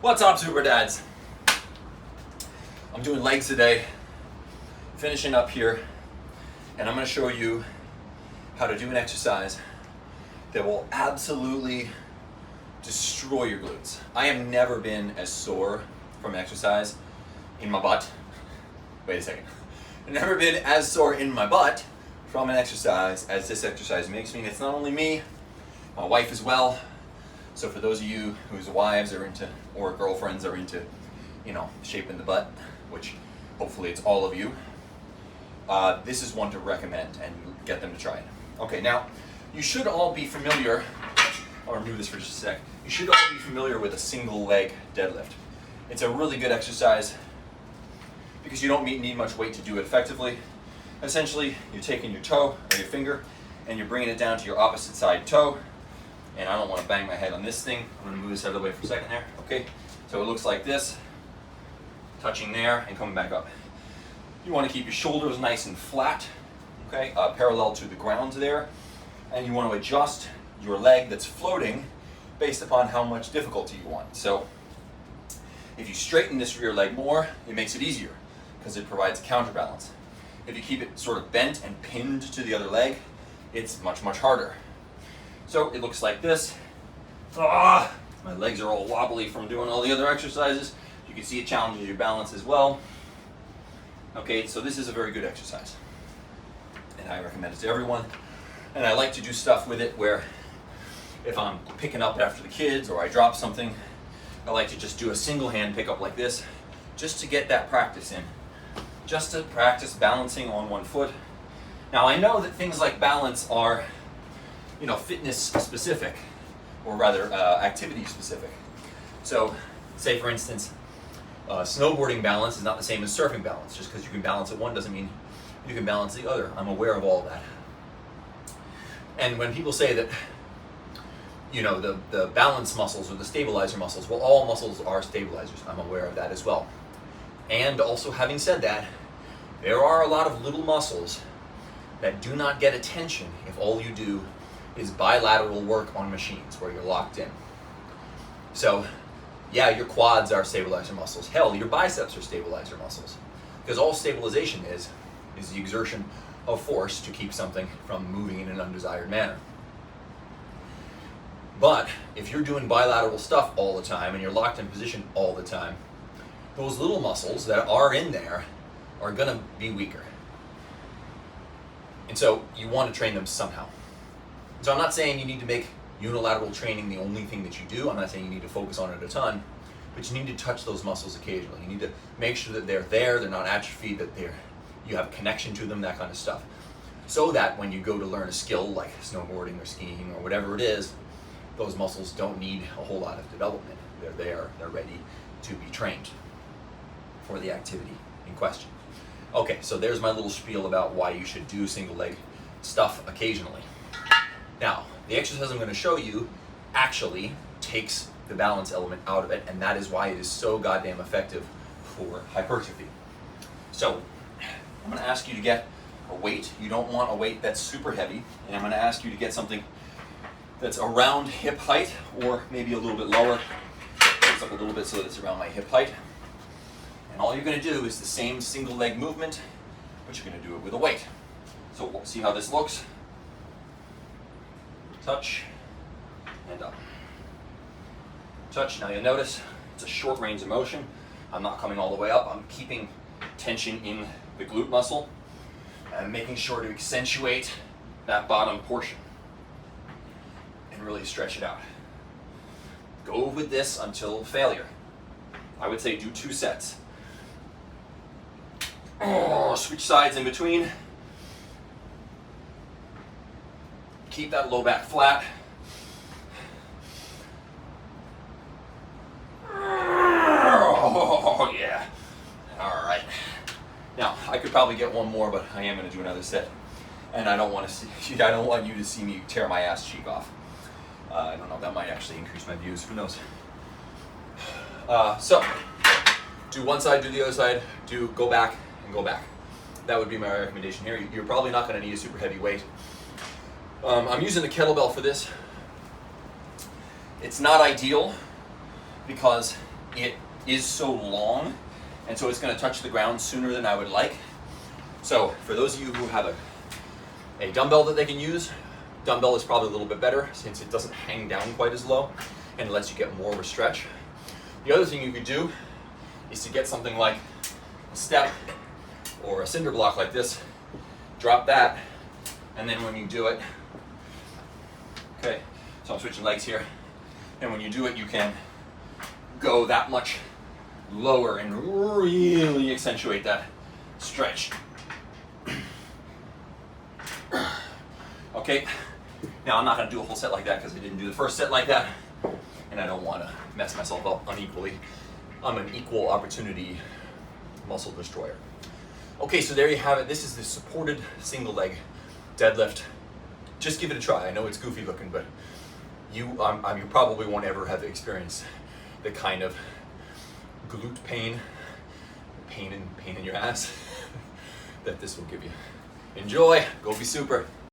What's up, Superdads? I'm doing legs today, finishing up here, and I'm going to show you how to do an exercise that will absolutely destroy your glutes. I have never been as sore from exercise in my butt. Wait a second. I've never been as sore in my butt from an exercise as this exercise makes me. It's not only me, my wife as well. So for those of you whose wives are into, or girlfriends are into, shaping the butt, which hopefully it's all of you, this is one to recommend and get them to try it. Okay, now, you should all be familiar, I'll remove this for just a sec, you should all be familiar with a single leg deadlift. It's a really good exercise because you don't need much weight to do it effectively. Essentially, you're taking your toe or your finger and you're bringing it down to your opposite side toe. And I don't want to bang my head on this thing. I'm going to move this out of the way for a second there. Okay, so it looks like this, touching there and coming back up. You want to keep your shoulders nice and flat, okay, parallel to the ground there. And you want to adjust your leg that's floating based upon how much difficulty you want. So if you straighten this rear leg more, it makes it easier because it provides a counterbalance. If you keep it sort of bent and pinned to the other leg, it's much, much harder. So it looks like this. My legs are all wobbly from doing all the other exercises. You can see it challenges your balance as well. Okay, so this is a very good exercise. And I recommend it to everyone. And I like to do stuff with it where if I'm picking up after the kids or I drop something, I like to just do a single hand pickup like this, just to get that practice in. Just to practice balancing on one foot. Now I know that things like balance are fitness specific, or rather activity specific. So, say for instance, snowboarding balance is not the same as surfing balance. Just because you can balance at one doesn't mean you can balance the other. I'm aware of all that. And when people say that, the balance muscles or the stabilizer muscles, well, all muscles are stabilizers. I'm aware of that as well. And also, having said that, there are a lot of little muscles that do not get attention if all you do is bilateral work on machines where you're locked in. So, yeah, your quads are stabilizer muscles. Hell, your biceps are stabilizer muscles. Because all stabilization is the exertion of force to keep something from moving in an undesired manner. But if you're doing bilateral stuff all the time and you're locked in position all the time, those little muscles that are in there are going to be weaker. And so you want to train them somehow. So I'm not saying you need to make unilateral training the only thing that you do. I'm not saying you need to focus on it a ton, but you need to touch those muscles occasionally. You need to make sure that they're there, they're not atrophied, that you have a connection to them, that kind of stuff. So that when you go to learn a skill like snowboarding or skiing or whatever it is, those muscles don't need a whole lot of development. They're there, they're ready to be trained for the activity in question. Okay, so there's my little spiel about why you should do single leg stuff occasionally. Now, the exercise I'm going to show you actually takes the balance element out of it, and that is why it is so goddamn effective for hypertrophy. So, I'm going to ask you to get a weight. You don't want a weight that's super heavy, and I'm going to ask you to get something that's around hip height, or maybe a little bit lower. Raise up a little bit so that it's around my hip height. And all you're going to do is the same single leg movement, but you're going to do it with a weight. So we'll see how this looks. Touch, and up. Touch, now you'll notice it's a short range of motion. I'm not coming all the way up, I'm keeping tension in the glute muscle and making sure to accentuate that bottom portion and really stretch it out. Go with this until failure. I would say do 2 sets. Switch sides in between. Keep that low back flat. Oh, yeah. All right. Now, I could probably get one more, but I am going to do another set. And I don't want you to see me tear my ass cheek off. I don't know, that might actually increase my views, who knows. So, do one side, do the other side, go back and go back. That would be my recommendation here. You're probably not going to need a super heavy weight. I'm using the kettlebell for this. It's not ideal because it is so long, and so it's going to touch the ground sooner than I would like. So for those of you who have a dumbbell that they can use, dumbbell is probably a little bit better since it doesn't hang down quite as low and lets you get more of a stretch. The other thing you could do is to get something like a step or a cinder block like this, drop that, and then when you do it, okay, so I'm switching legs here, and when you do it, you can go that much lower and really accentuate that stretch. Okay, now I'm not going to do a whole set like that because I didn't do the first set like that, and I don't want to mess myself up unequally. I'm an equal opportunity muscle destroyer. Okay, so there you have it. This is the supported single leg deadlift. Just give it a try. I know it's goofy looking, but you probably won't ever have experienced the kind of glute pain in your ass that this will give you. Enjoy. Go be super.